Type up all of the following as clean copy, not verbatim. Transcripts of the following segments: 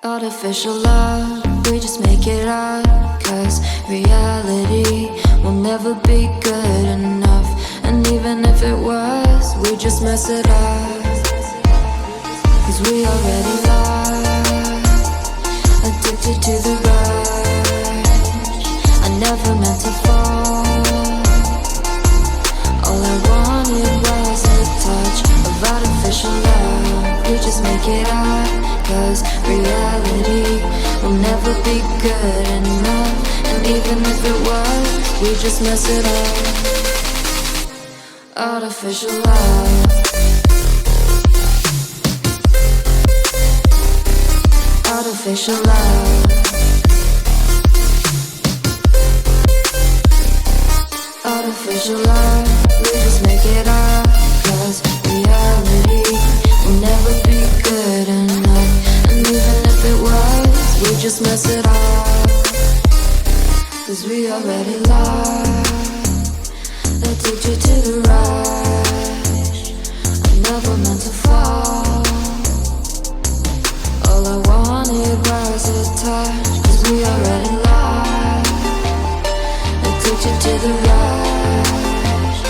Artificial love, we just make it up. Cause reality will never be good enough. And even if it was, we just mess it up. Cause we already lost, addicted to the rush. I never meant to fall. All I wanted was a touch of artificial love. We just make it up. Cause reality will never be good enough. And even if it was, we just mess it up. Artificial love. Artificial love. Artificial love. We just make it up. Cause reality will never be good enough. And even if it was, we just mess it up. Cause we already lost, addicted to the rush. I never meant to fall. All I wanted was a touch. Cause we already lost, addicted to the rush.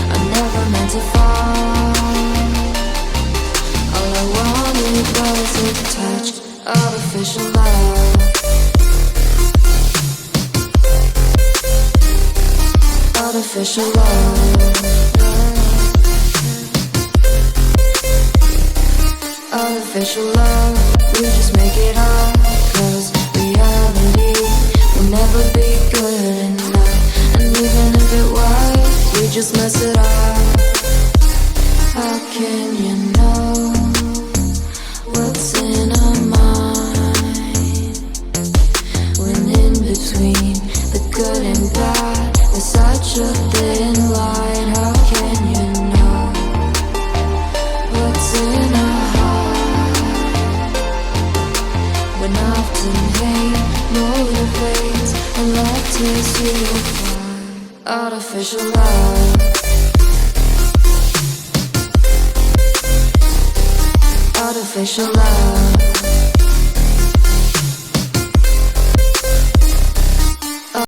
I never meant to fall. All I wanted was a touch. Artificial love. Artificial love. Artificial love. We just make it up. Cause reality will never be good enough. And even if it was, we just mess it up. How can you know what's in our mind, when in between the good and bad there's such a thin line? How can you know what's in our heart, when often hate motivates and love tears you apart? Artificial love. Artificial love.